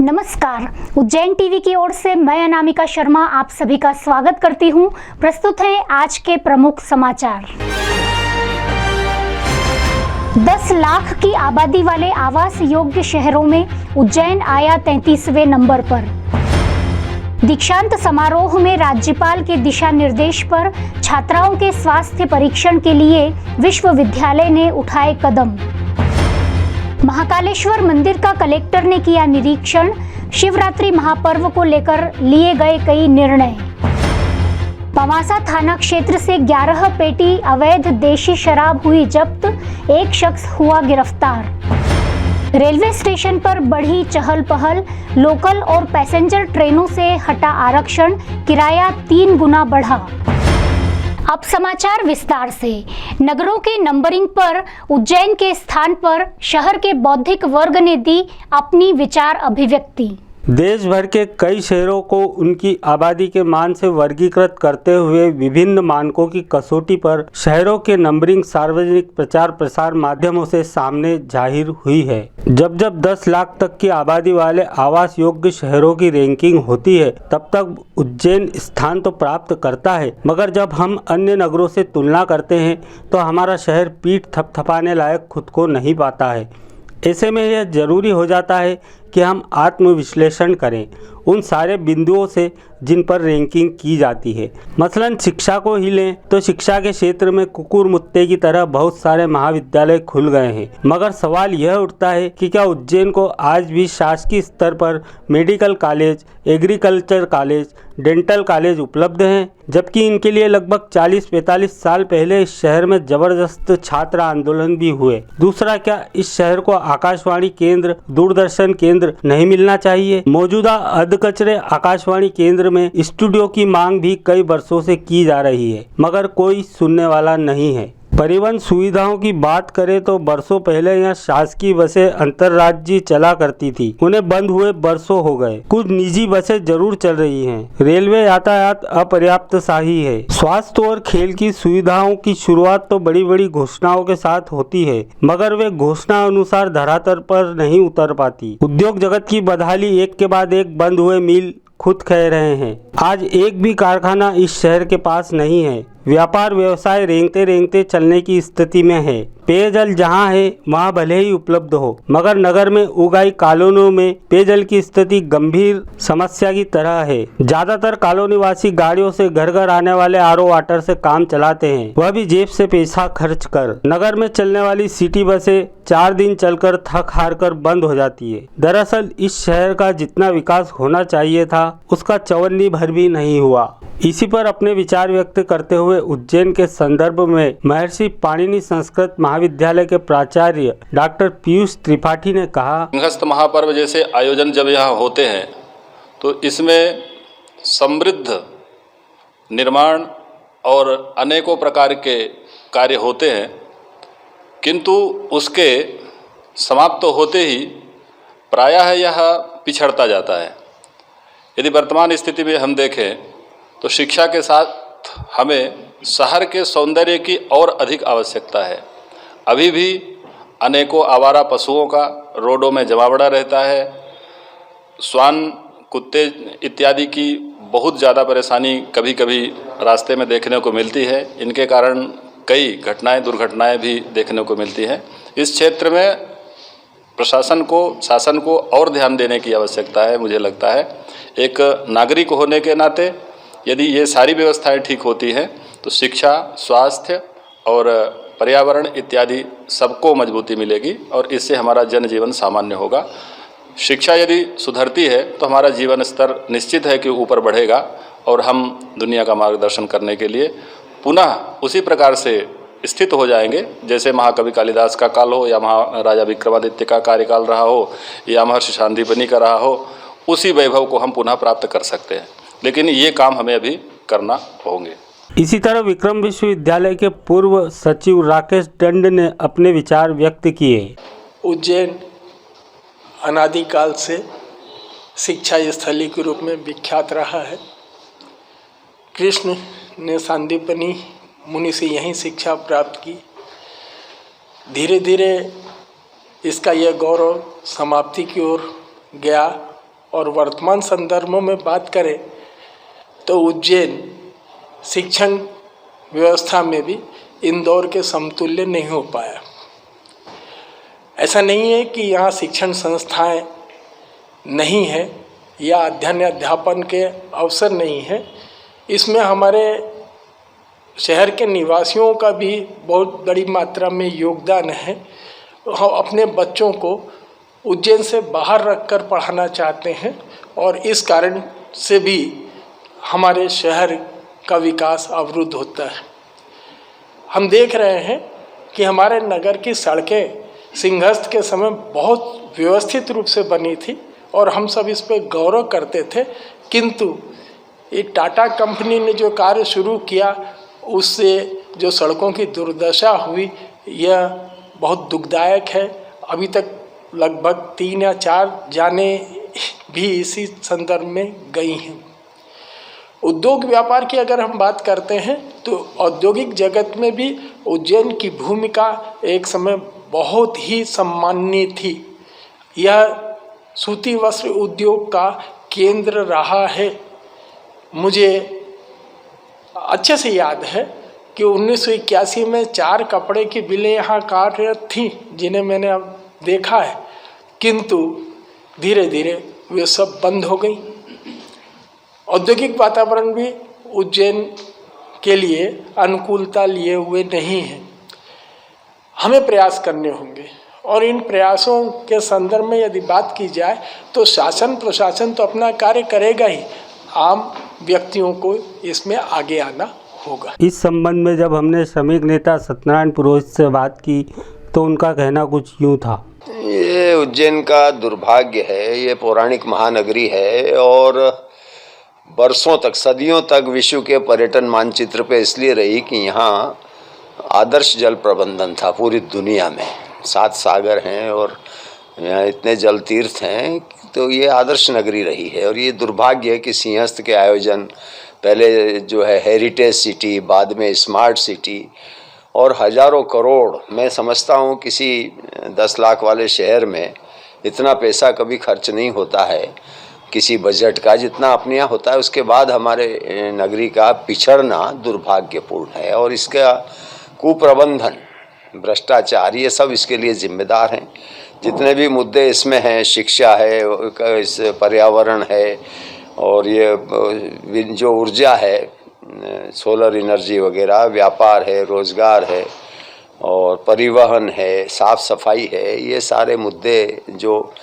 नमस्कार, उज्जैन टीवी की ओर से मैं अनामिका शर्मा आप सभी का स्वागत करती हूं। प्रस्तुत हैं आज के प्रमुख समाचार। 10 लाख की आबादी वाले आवास योग्य शहरों में उज्जैन आया 33वें नंबर पर। दीक्षांत समारोह में राज्यपाल के दिशा निर्देश पर छात्राओं के स्वास्थ्य परीक्षण के लिए विश्वविद्यालय ने उठाए कदम। महाकालेश्वर मंदिर का कलेक्टर ने किया निरीक्षण। शिवरात्रि महापर्व को लेकर लिए गए कई निर्णय। पवासा थाना क्षेत्र से 11 पेटी अवैध देशी शराब हुई जब्त, एक शख्स हुआ गिरफ्तार। रेलवे स्टेशन पर बढ़ी चहल पहल, लोकल और पैसेंजर ट्रेनों से हटा आरक्षण, किराया 3 गुना बढ़ा। अब समाचार विस्तार से। नगरों के नंबरिंग पर उज्जैन के स्थान पर शहर के बौद्धिक वर्ग ने दी अपनी विचार अभिव्यक्ति। देश भर के कई शहरों को उनकी आबादी के मान से वर्गीकृत करते हुए विभिन्न मानकों की कसौटी पर शहरों के नंबरिंग सार्वजनिक प्रचार प्रसार माध्यमों से सामने जाहिर हुई है। जब 10 लाख तक की आबादी वाले आवास योग्य शहरों की रैंकिंग होती है तब तक उज्जैन स्थान तो प्राप्त करता है, मगर जब हम अन्य नगरों से तुलना करते हैं तो हमारा शहर पीठ थपथपाने लायक खुद को नहीं पाता है। ऐसे में यह जरूरी हो जाता है कि हम आत्मविश्लेषण करें उन सारे बिंदुओं से जिन पर रैंकिंग की जाती है। मसलन शिक्षा को ही लें तो शिक्षा के क्षेत्र में कुकुर मुत्ते की तरह बहुत सारे महाविद्यालय खुल गए हैं, मगर सवाल यह उठता है कि क्या उज्जैन को आज भी शासकीय स्तर पर medical college, agriculture college, dental college उपलब्ध हैं, जबकि इनके लिए लगभग 40-45 साल पहले इस शहर में जबरदस्त छात्र आंदोलन भी हुए। दूसरा, क्या इस शहर को आकाशवाणी केंद्र, दूरदर्शन केंद्र नहीं मिलना चाहिए? मौजूदा अधकचरे आकाशवाणी केंद्र में स्टूडियो की मांग भी कई वर्षों से की जा रही है, मगर कोई सुनने वाला नहीं है। परिवहन सुविधाओं की बात करें तो वर्षों पहले यहाँ शासकीय बसें अंतर्राज्यीय चला करती थी, उन्हें बंद हुए वर्षों हो गए। कुछ निजी बसें जरूर चल रही हैं। रेलवे यातायात अपर्याप्त सा ही है। स्वास्थ्य और खेल की सुविधाओं की शुरुआत तो बड़ी बड़ी घोषणाओं के साथ होती है, मगर वे घोषणा अनुसार धरातल पर नहीं उतर पाती। उद्योग जगत की बदहाली एक के बाद एक बंद हुए मील खुद कह रहे हैं। आज एक भी कारखाना इस शहर के पास नहीं है। व्यापार व्यवसाय रेंगते रेंगते चलने की स्थिति में है। पेयजल जहां है वहां भले ही उपलब्ध हो, मगर नगर में उगाई कॉलोनियों में पेयजल की स्थिति गंभीर समस्या की तरह है। ज्यादातर कॉलोनीवासी गाड़ियों से घर घर आने वाले आरओ वाटर से काम चलाते हैं, वह भी जेब से पैसा खर्च कर। नगर में चलने वाली सिटी बसें 4 दिन चलकर थक हार कर बंद हो जाती है। दरअसल इस शहर का जितना विकास होना चाहिए था उसका 54 भर भी नहीं हुआ। इसी पर अपने विचार व्यक्त करते हुए उज्जैन के संदर्भ में महर्षि पाणिनि संस्कृत महाविद्यालय के प्राचार्य डॉक्टर पीयूष त्रिपाठी ने कहा, सिंहस्थ महापर्व जैसे आयोजन जब यहाँ होते हैं तो इसमें समृद्ध निर्माण और अनेकों प्रकार के कार्य होते हैं, किंतु उसके समाप्त होते ही प्रायः यह पिछड़ता जाता है। यदि वर्तमान स्थिति में हम देखें तो शिक्षा के साथ हमें शहर के सौंदर्य की और अधिक आवश्यकता है। अभी भी अनेकों आवारा पशुओं का रोडों में जमावड़ा रहता है। श्वान, कुत्ते इत्यादि की बहुत ज़्यादा परेशानी कभी कभी रास्ते में देखने को मिलती है। इनके कारण कई दुर्घटनाएं भी देखने को मिलती हैं। इस क्षेत्र में प्रशासन को, शासन को और ध्यान देने की आवश्यकता है। मुझे लगता है एक नागरिक होने के नाते यदि ये सारी व्यवस्थाएं ठीक होती हैं तो शिक्षा, स्वास्थ्य और पर्यावरण इत्यादि सबको मजबूती मिलेगी और इससे हमारा जनजीवन सामान्य होगा। शिक्षा यदि सुधरती है तो हमारा जीवन स्तर निश्चित है कि ऊपर बढ़ेगा और हम दुनिया का मार्गदर्शन करने के लिए पुनः उसी प्रकार से स्थित हो जाएंगे जैसे महाकवि कालिदास का काल हो या महाराजा विक्रमादित्य का कार्यकाल रहा हो या महर्षि सांदीपनि का रहा हो। उसी वैभव को हम पुनः प्राप्त कर सकते हैं, लेकिन ये काम हमें अभी करना होंगे। इसी तरह विक्रम विश्वविद्यालय के पूर्व सचिव राकेश दंड ने अपने विचार व्यक्त किए। उज्जैन अनादिकाल से शिक्षा स्थली के रूप में विख्यात रहा है। कृष्ण ने सांदीपनि मुनि से यहीं शिक्षा प्राप्त की। धीरे धीरे इसका यह गौरव समाप्ति की ओर गया और वर्तमान संदर्भों में बात करें तो उज्जैन शिक्षण व्यवस्था में भी इंदौर के समतुल्य नहीं हो पाया। ऐसा नहीं है कि यहाँ शिक्षण संस्थाएं नहीं है या अध्ययन अध्यापन के अवसर नहीं है, इसमें हमारे शहर के निवासियों का भी बहुत बड़ी मात्रा में योगदान है। हम अपने बच्चों को उज्जैन से बाहर रखकर पढ़ाना चाहते हैं और इस कारण से भी हमारे शहर का विकास अवरुद्ध होता है। हम देख रहे हैं कि हमारे नगर की सड़कें सिंहस्थ के समय बहुत व्यवस्थित रूप से बनी थी और हम सब इस पर गौरव करते थे, किंतु ये टाटा कंपनी ने जो कार्य शुरू किया उससे जो सड़कों की दुर्दशा हुई यह बहुत दुखदायक है। अभी तक लगभग 3 या 4 जाने भी इसी संदर्भ में गई हैं। उद्योग व्यापार की अगर हम बात करते हैं तो औद्योगिक जगत में भी उज्जैन की भूमिका एक समय बहुत ही सम्माननीय थी। यह सूती वस्त्र उद्योग का केंद्र रहा है। मुझे अच्छे से याद है कि 1981 में 4 कपड़े की मिलें यहाँ कार्यरत थीं जिन्हें मैंने अब देखा है, किंतु धीरे धीरे वे सब बंद हो गई। औद्योगिक वातावरण भी उज्जैन के लिए अनुकूलता लिए हुए नहीं है। हमें प्रयास करने होंगे और इन प्रयासों के संदर्भ में यदि बात की जाए तो शासन प्रशासन तो अपना कार्य करेगा ही, आम व्यक्तियों को इसमें आगे आना होगा। इस संबंध में जब हमने श्रमिक नेता सत्यनारायण पुरोहित से बात की तो उनका कहना कुछ यूँ था। ये उज्जैन का दुर्भाग्य है, ये पौराणिक महानगरी है और बरसों तक सदियों तक विश्व के पर्यटन मानचित्र पे इसलिए रही कि यहाँ आदर्श जल प्रबंधन था पूरी दुनिया में। 7 सागर हैं और यहाँ इतने जल तीर्थ हैं, तो ये आदर्श नगरी रही है। और ये दुर्भाग्य है कि सिंहस्थ के आयोजन पहले जो है हेरिटेज सिटी, बाद में स्मार्ट सिटी और हज़ारों करोड़, मैं समझता हूँ किसी 10 लाख वाले शहर में इतना पैसा कभी खर्च नहीं होता है किसी बजट का जितना अपने यहाँ होता है। उसके बाद हमारे नगरी का पिछड़ना दुर्भाग्यपूर्ण है और इसका कुप्रबंधन, भ्रष्टाचार, ये सब इसके लिए जिम्मेदार हैं। जितने भी मुद्दे इसमें हैं, शिक्षा है, इस पर्यावरण है और ये जो ऊर्जा है, सोलर एनर्जी वगैरह, व्यापार है, रोज़गार है और परिवहन है, साफ़ सफाई है, ये सारे मुद्दे जो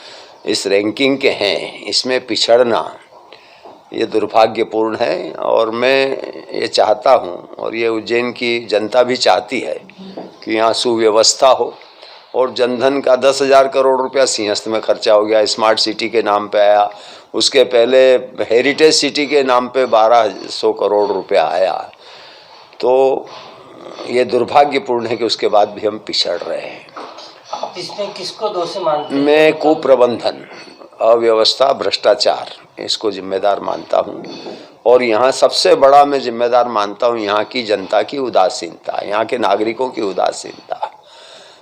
इस रैंकिंग के हैं, इसमें पिछड़ना ये दुर्भाग्यपूर्ण है। और मैं ये चाहता हूँ और ये उज्जैन की जनता भी चाहती है कि यहाँ सुव्यवस्था हो। और जनधन का 10,000 करोड़ रुपया सिंहस्थ में खर्चा हो गया, स्मार्ट सिटी के नाम पे आया, उसके पहले हेरिटेज सिटी के नाम पे 1200 करोड़ रुपया आया। तो ये दुर्भाग्यपूर्ण है कि उसके बाद भी हम पिछड़ रहे हैं। आप इसमें किसको दोषी मानते हैं? मैं कुप्रबंधन, अव्यवस्था, भ्रष्टाचार, इसको जिम्मेदार मानता हूँ। और यहाँ सबसे बड़ा मैं जिम्मेदार मानता हूँ यहाँ की जनता की उदासीनता, यहाँ के नागरिकों की उदासीनता।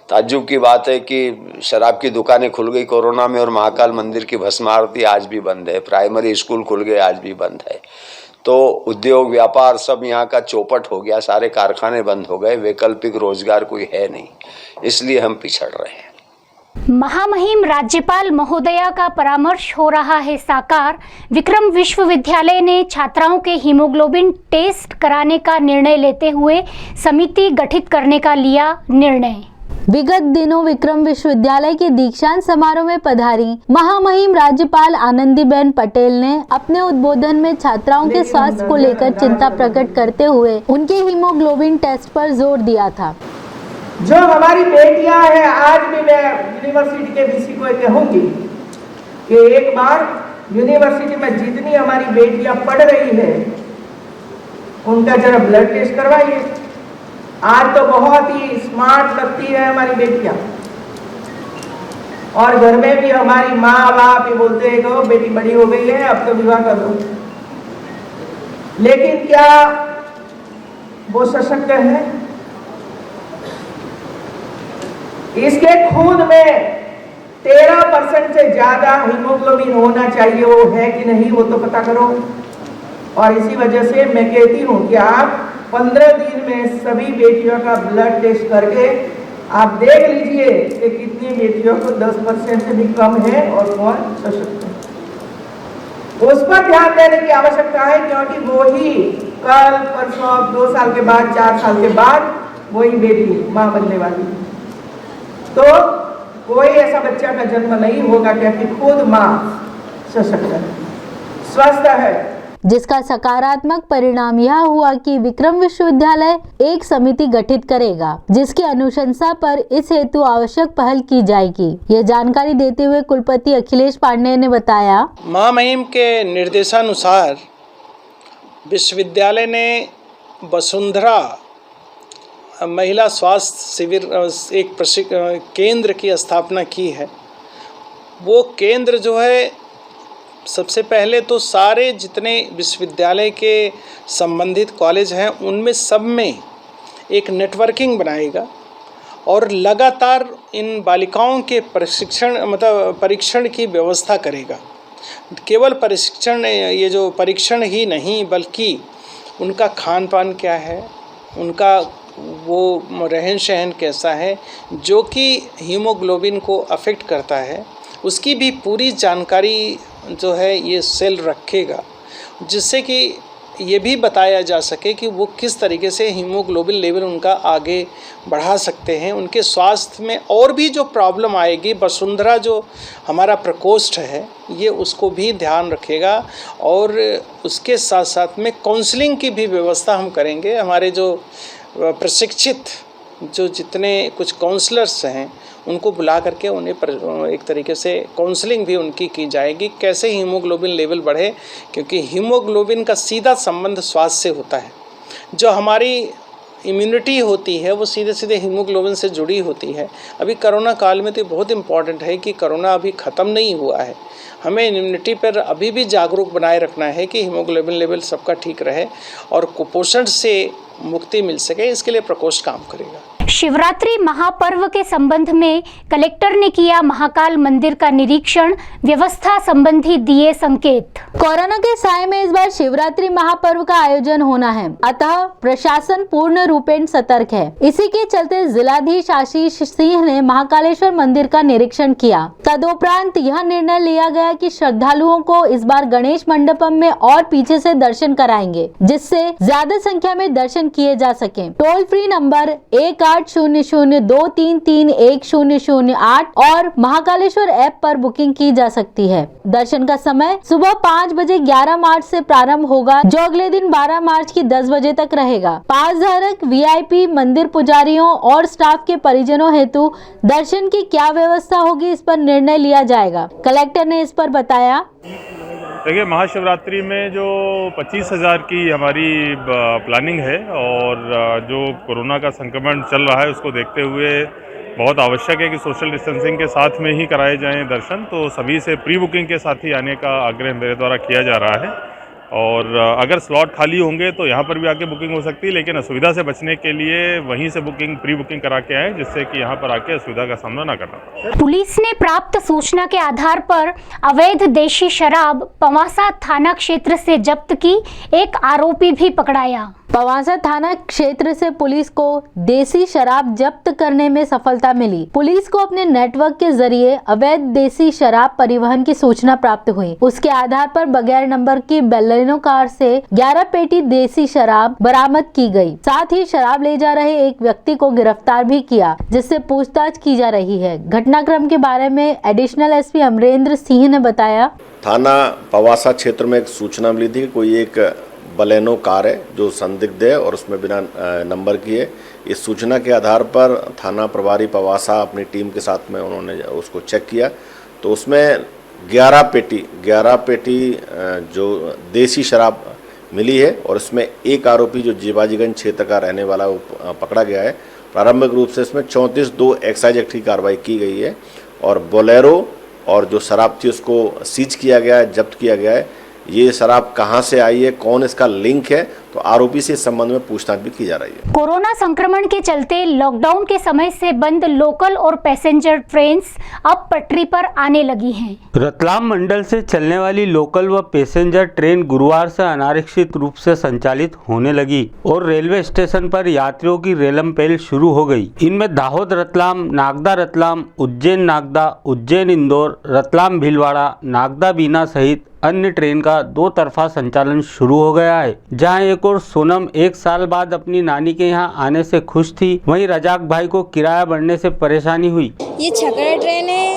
ताज्जुब की बात है कि शराब की दुकानें खुल गई कोरोना में और महाकाल मंदिर की भस्म आरती आज भी बंद है, प्राइमरी स्कूल खुल गए आज भी बंद है। तो उद्योग व्यापार सब यहाँ का चौपट हो गया, सारे कारखाने बंद हो गए, वैकल्पिक रोजगार कोई है नहीं, इसलिए हम पिछड़ रहे हैं। महामहिम राज्यपाल महोदया का परामर्श हो रहा है साकार। विक्रम विश्वविद्यालय ने छात्राओं के हीमोग्लोबिन टेस्ट कराने का निर्णय लेते हुए समिति गठित करने का लिया निर्णय। विगत दिनों विक्रम विश्वविद्यालय के दीक्षांत समारोह में पधारी महामहिम राज्यपाल आनंदीबेन पटेल ने अपने उद्बोधन में छात्राओं के स्वास्थ्य को लेकर चिंता प्रकट करते हुए उनके हीमोग्लोबिन टेस्ट पर जोर दिया था। जो हमारी बेटियां हैं, आज भी मैं यूनिवर्सिटी के वीसी को कहूंगी कि एक बार यूनिवर्सिटी में जितनी हमारी बेटियां पढ़ रही हैं उनका जरा ब्लड टेस्ट करवाइए। आज तो बहुत ही स्मार्ट लगती है हमारी बेटियां और घर में भी हमारी माँ बाप ये बोलते हैं कि बेटी बड़ी हो गई है, अब तो विवाह कर दो। लेकिन क्या वो सशक्त है? इसके खून में 13% से ज़्यादा हीमोग्लोबिन होना चाहिए, वो है कि नहीं वो तो पता करो। और इसी वजह से मैं कहती हूँ कि आप 15 दिन में सभी बेटियों का ब्लड टेस्ट करके आप देख लीजिए कि कितनी बेटियों को 10% से भी कम है और कौन सशक्त है। उस पर ध्यान देने की आवश्यकता है, क्योंकि वो ही कल परसों 2 साल के बाद 4 साल के बाद वही बेटी माँ बनने वाली है। तो कोई ऐसा बच्चा का जन्म नहीं होगा क्योंकि खुद माँ सशक्त है, स्वस्थ है। जिसका सकारात्मक परिणाम यह हुआ कि विक्रम विश्वविद्यालय एक समिति गठित करेगा, जिसकी अनुशंसा पर इस हेतु आवश्यक पहल की जाएगी। यह जानकारी देते हुए कुलपति अखिलेश पांडे ने बताया, महामहिम के निर्देशानुसार विश्वविद्यालय ने वसुंधरा महिला स्वास्थ्य शिविर एक केंद्र की स्थापना की है। वो केंद्र जो है, सबसे पहले तो सारे जितने विश्वविद्यालय के संबंधित कॉलेज हैं उनमें सब में एक नेटवर्किंग बनाएगा और लगातार इन बालिकाओं के परीक्षण की व्यवस्था करेगा। केवल प्रशिक्षण, ये जो परीक्षण ही नहीं बल्कि उनका खान पान क्या है, उनका वो रहन सहन कैसा है जो कि हीमोग्लोबिन को अफेक्ट करता है, उसकी भी पूरी जानकारी जो है ये सेल रखेगा, जिससे कि ये भी बताया जा सके कि वो किस तरीके से हीमोग्लोबिन लेवल उनका आगे बढ़ा सकते हैं। उनके स्वास्थ्य में और भी जो प्रॉब्लम आएगी, वसुंधरा जो हमारा प्रकोष्ठ है ये उसको भी ध्यान रखेगा और उसके साथ साथ में काउंसलिंग की भी व्यवस्था हम करेंगे। हमारे जो प्रशिक्षित जो जितने कुछ काउंसलर्स हैं उनको बुला करके उन्हें एक तरीके से काउंसलिंग भी उनकी की जाएगी, कैसे हीमोग्लोबिन लेवल बढ़े, क्योंकि हीमोग्लोबिन का सीधा संबंध स्वास्थ्य से होता है। जो हमारी इम्यूनिटी होती है वो सीधे सीधे हीमोग्लोबिन से जुड़ी होती है। अभी कोरोना काल में तो बहुत इम्पॉर्टेंट है कि कोरोना अभी ख़त्म नहीं हुआ है, हमें इम्यूनिटी पर अभी भी जागरूक बनाए रखना है कि हीमोग्लोबिन लेवल सबका ठीक रहे और कुपोषण से मुक्ति मिल सके, इसके लिए प्रकोष्ठ काम करेगा। शिवरात्रि महापर्व के संबंध में कलेक्टर ने किया महाकाल मंदिर का निरीक्षण, व्यवस्था संबंधी दिए संकेत। कोरोना के साए में इस बार शिवरात्रि महापर्व का आयोजन होना है, अतः प्रशासन पूर्ण रूपेण सतर्क है। इसी के चलते जिलाधीश आशीष सिंह ने महाकालेश्वर मंदिर का निरीक्षण किया। तदुपरांत यह निर्णय लिया गया कि श्रद्धालुओं को इस बार गणेश मंडपम में और पीछे से दर्शन कराएंगे, जिससे ज्यादा संख्या में दर्शन किए जा सके। टोल फ्री नंबर 1800233108 और महाकालेश्वर ऐप पर बुकिंग की जा सकती है। दर्शन का समय सुबह 5 बजे 11 मार्च से प्रारंभ होगा, जो अगले दिन 12 मार्च की 10 बजे तक रहेगा। पास धारक, वीआईपी, मंदिर पुजारियों और स्टाफ के परिजनों हेतु दर्शन की क्या व्यवस्था होगी, इस पर निर्णय लिया जाएगा। कलेक्टर ने इस पर बताया, देखिए, महाशिवरात्रि में जो 25,000 की हमारी प्लानिंग है और जो कोरोना का संक्रमण चल रहा है उसको देखते हुए बहुत आवश्यक है कि सोशल डिस्टेंसिंग के साथ में ही कराए जाएं दर्शन। तो सभी से प्री बुकिंग के साथ ही आने का आग्रह मेरे द्वारा किया जा रहा है और अगर स्लॉट खाली होंगे तो यहाँ पर भी आके बुकिंग हो सकती है, लेकिन असुविधा से बचने के लिए वहीं से प्री बुकिंग करा के आए, जिससे कि यहाँ पर आके असुविधा का सामना ना करना पड़े। पुलिस ने प्राप्त सूचना के आधार पर अवैध देशी शराब पवासा थाना क्षेत्र से जब्त की, एक आरोपी भी पकड़ाया। पवासा थाना क्षेत्र से पुलिस को देसी शराब जब्त करने में सफलता मिली। पुलिस को अपने नेटवर्क के जरिए अवैध देसी शराब परिवहन की सूचना प्राप्त हुई। उसके आधार पर बगैर नंबर की बेलेनो कार से 11 पेटी देसी शराब बरामद की गई। साथ ही शराब ले जा रहे एक व्यक्ति को गिरफ्तार भी किया, जिससे पूछताछ की जा रही है। घटनाक्रम के बारे में एडिशनल एसपी अमरेंद्र सिंह ने बताया, थाना पवासा क्षेत्र में एक सूचना मिली थी कि कोई एक बलेनो कार है जो संदिग्ध है और उसमें बिना नंबर की है। इस सूचना के आधार पर थाना प्रभारी पवासा अपनी टीम के साथ में उन्होंने उसको चेक किया तो उसमें 11 पेटी जो देसी शराब मिली है और इसमें एक आरोपी जो जीवाजीगंज क्षेत्र का रहने वाला वो पकड़ा गया है। प्रारंभिक रूप से इसमें 34(2) एक्साइज एक्ट की कार्रवाई की गई है और बोलेरो और जो शराब थी उसको सीज किया गया है, जब्त किया गया है। ये शराब कहाँ से आई है, कौन इसका लिंक है, तो आरोपी से इस संबंध में पूछताछ भी की जा रही है। कोरोना संक्रमण के चलते लॉकडाउन के समय से बंद लोकल और पैसेंजर ट्रेन्स अब पटरी पर आने लगी हैं। रतलाम मंडल से चलने वाली लोकल व पैसेंजर ट्रेन गुरुवार से अनारक्षित रूप से संचालित होने लगी और रेलवे स्टेशन पर यात्रियों की रेलम पेल शुरू हो गई। इनमें दाहोद रतलाम, नागदा रतलाम, उज्जैन नागदा, उज्जैन इंदौर, रतलाम भीलवाड़ा, नागदा बीना सहित अन्य ट्रेन का दो तरफा संचालन शुरू हो गया है। जहां एक और सोनम 1 साल बाद अपनी नानी के यहां आने से खुश थी, वहीं रजाक भाई को किराया बढ़ने से परेशानी हुई। ये छकड़ा ट्रेन है,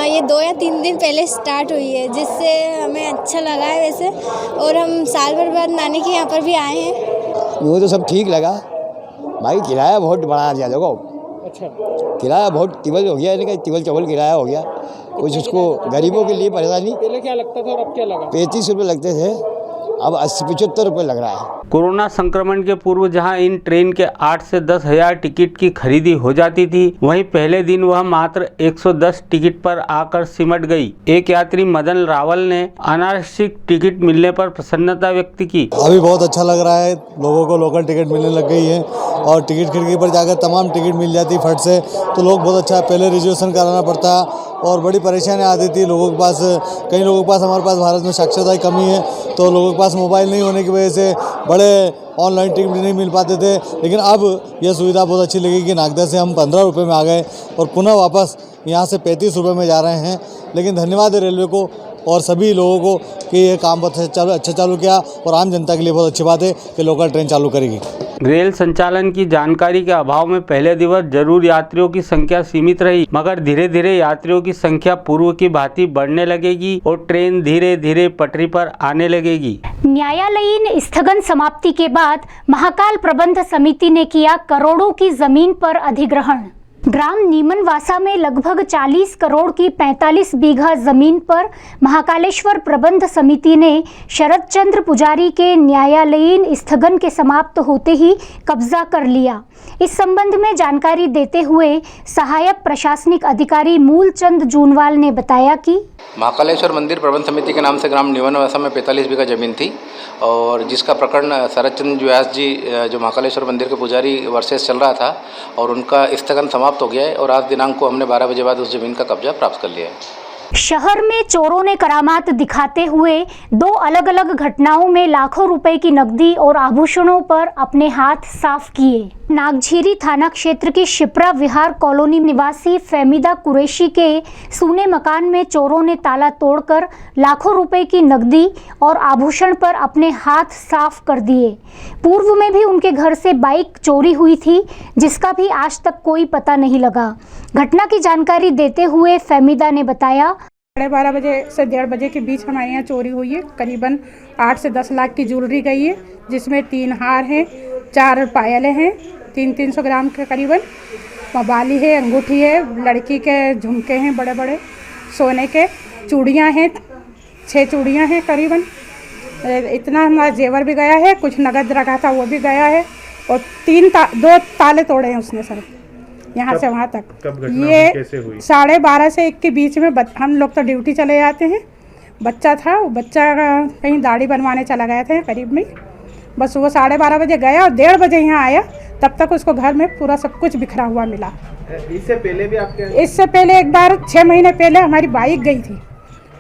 ये 2 या 3 दिन पहले स्टार्ट हुई है, जिससे हमें अच्छा लगा है वैसे, और हम साल भर बाद नानी के यहाँ पर भी आए हैं। वो तो सब ठीक लगा भाई, किराया बहुत बढ़ा दिया लोगों। अच्छा, किराया बहुत टिबल हो गया, यानी टिबल चबल किराया हो गया। कुछ उसको गरीबों के लिए परेशानी। पहले क्या लगता था और अब क्या लगा? 35 रुपये लगते थे, अब 80-75 रुपये लग रहा है। कोरोना संक्रमण के पूर्व जहां इन ट्रेन के 8 से 10 हजार टिकट की खरीदी हो जाती थी, वहीं पहले दिन वह मात्र 110 टिकट पर आकर सिमट गई। एक यात्री मदन रावल ने अनारक्षित टिकट मिलने पर प्रसन्नता व्यक्त की। अभी बहुत अच्छा लग रहा है, लोगों को लोकल टिकट मिलने लग गई है और टिकट खिड़की पर जाकर तमाम टिकट मिल जाती फट से, तो लोग बहुत अच्छा है। पहले रिजर्वेशन कराना पड़ता और बड़ी परेशानी आती थी लोगों के पास। कई लोगों के पास, हमारे पास भारत में साक्षरता की कमी है, तो लोगों के पास मोबाइल नहीं होने की वजह से बड़े ऑनलाइन टिकट नहीं मिल पाते थे। लेकिन अब यह सुविधा बहुत अच्छी लगी कि नागदा से हम 15 रुपये में आ गए और पुनः वापस यहाँ से 35 रुपये में जा रहे हैं। लेकिन धन्यवाद है रेलवे को और सभी लोगों को कि ये काम बहुत अच्छा चालू किया, और आम जनता के लिए बहुत अच्छी बात है कि लोकल ट्रेन चालू करेगी। रेल संचालन की जानकारी के अभाव में पहले दिवस जरूर यात्रियों की संख्या सीमित रही, मगर धीरे धीरे यात्रियों की संख्या पूर्व की भांति बढ़ने लगेगी और ट्रेन धीरे धीरे पटरी पर आने लगेगी। न्यायालयीन स्थगन समाप्ति के बाद महाकाल प्रबंध समिति ने किया करोड़ों की जमीन पर अधिग्रहण। ग्राम नीमनवासा में लगभग 40 करोड़ की 45 बीघा जमीन पर महाकालेश्वर प्रबंध समिति ने शरद चंद्र पुजारी के न्यायालयीन स्थगन के समाप्त होते ही कब्जा कर लिया। इस संबंध में जानकारी देते हुए सहायक प्रशासनिक अधिकारी मूलचंद जूनवाल ने बताया कि महाकालेश्वर मंदिर प्रबंध समिति के नाम से ग्राम नीमनवासा में 45 बीघा जमीन थी, और जिसका प्रकरण शरद चंद्र व्यास जी जो महाकालेश्वर मंदिर के पुजारी वर्सेस चल रहा था, और उनका स्थगन समाप्त हो गया है और आज दिनांक को हमने 12 बजे बाद उस जमीन का कब्जा प्राप्त कर लिया है। शहर में चोरों ने करामात दिखाते हुए 2 अलग अलग घटनाओं में लाखों रुपए की नकदी और आभूषणों पर अपने हाथ साफ किए। नागझीरी थाना क्षेत्र की शिप्रा विहार कॉलोनी निवासी फहमीदा कुरैशी के सूने मकान में चोरों ने ताला तोड़कर लाखों रुपए की नकदी और आभूषण पर अपने हाथ साफ कर दिए। पूर्व में भी उनके घर से बाइक चोरी हुई थी, जिसका भी आज तक कोई पता नहीं लगा। घटना की जानकारी देते हुए फहमीदा ने बताया, 12:30 बजे से 1:30 बजे के बीच हमारे यहाँ चोरी हुई है। करीबन 8 से 10 लाख की ज्वेलरी गई है, जिसमें 3 हार हैं, 4 पायलें हैं, 300 ग्राम के करीबन, बाली है, अंगूठी है, लड़की के झुमके हैं बड़े बड़े सोने के, चूड़ियाँ हैं, 6 चूड़ियाँ हैं करीबन, इतना हमारा जेवर भी गया है, कुछ नगद रखा था वो भी गया है, और 2 ताले तोड़े हैं उसने सर, यहाँ से वहाँ तक। ये 12:30 से 1 के बीच में हम लोग तो ड्यूटी चले जाते हैं, बच्चा था, वो बच्चा कहीं दाढ़ी बनवाने चला गया था करीब में, बस वो 12:30 बजे गया और 1:30 बजे यहाँ आया, तब तक उसको घर में पूरा सब कुछ बिखरा हुआ मिला। इससे पहले भी आपके? इससे पहले एक बार 6 महीने पहले हमारी बाइक गई थी,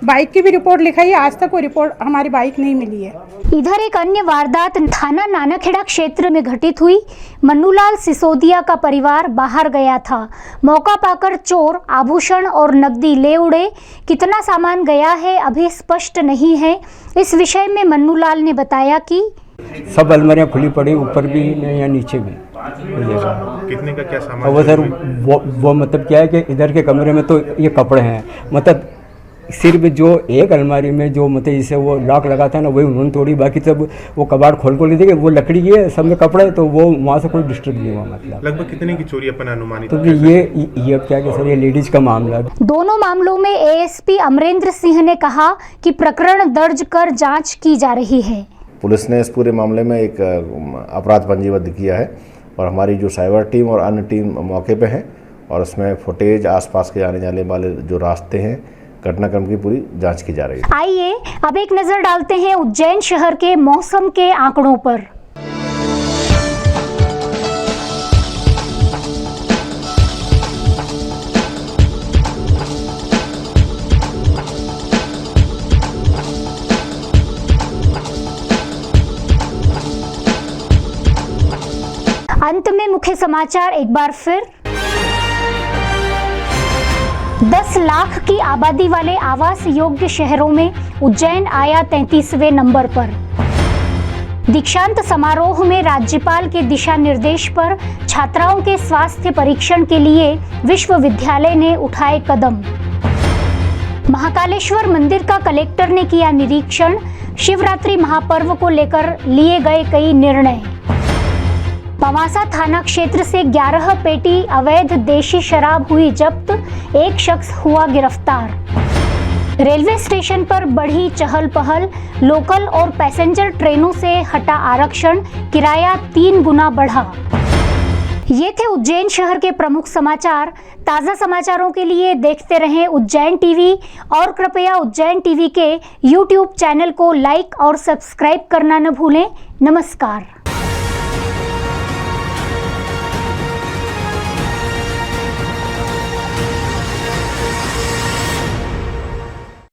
बाइक की भी रिपोर्ट लिखाई है, आज तक वो रिपोर्ट हमारी बाइक नहीं मिली है। इधर एक अन्य वारदात थाना नानाखेड़ा क्षेत्र में घटित हुई। मन्नूलाल सिसोदिया का परिवार बाहर गया था, मौका पाकर चोर आभूषण और नकदी ले उड़े। कितना सामान गया है अभी स्पष्ट नहीं है। इस विषय में मन्नूलाल ने बताया कि सब अलमारियाँ खुली पड़ी, ऊपर भी या नीचे भी। कितने का क्या सामान? वो सर वो मतलब क्या है कि इधर के कमरे में तो ये कपड़े हैं, मतलब सिर्फ जो एक अलमारी में जो मतलब जैसे वो लॉक लगा था ना, वही उन्होंने तोड़ी, बाकी सब वो कबाड़ खोल ली थी कि वो लकड़ी की है, सब में कपड़े, तो वो वहाँ से कोई डिस्टर्ब नहीं हुआ। मतलब लगभग कितने की चोरी अपन अनुमानित? तो ये क्या कि सर ये लेडीज का मामला है। दोनों मामलों में एएसपी अमरेंद्र सिंह ने कहा कि प्रकरण दर्ज कर जाँच की जा रही है। पुलिस ने इस पूरे मामले में एक अपराध पंजीबद्ध किया है और हमारी जो साइबर टीम और अन्य टीम मौके पे है, और उसमें फुटेज, आसपास के आने जाने वाले जो रास्ते हैं, घटनाक्रम की पूरी जांच की जा रही है। आइए अब एक नजर डालते हैं उज्जैन शहर के मौसम के आंकड़ों पर। अंत में मुख्य समाचार एक बार फिर। 10 लाख की आबादी वाले आवास योग्य शहरों में उज्जैन आया 33वें नंबर पर। दीक्षांत समारोह में राज्यपाल के दिशा निर्देश पर छात्राओं के स्वास्थ्य परीक्षण के लिए विश्वविद्यालय ने उठाए कदम। महाकालेश्वर मंदिर का कलेक्टर ने किया निरीक्षण। शिवरात्रि महापर्व को लेकर लिए गए कई निर्णय। पवासा थाना क्षेत्र से 11 पेटी अवैध देशी शराब हुई जब्त, एक शख्स हुआ गिरफ्तार। रेलवे स्टेशन पर बढ़ी चहल पहल, लोकल और पैसेंजर ट्रेनों से हटा आरक्षण, किराया 3 गुना बढ़ा। ये थे उज्जैन शहर के प्रमुख समाचार। ताज़ा समाचारों के लिए देखते रहें उज्जैन टीवी और कृपया उज्जैन टीवी के YouTube चैनल को लाइक और सब्सक्राइब करना न भूलें। नमस्कार।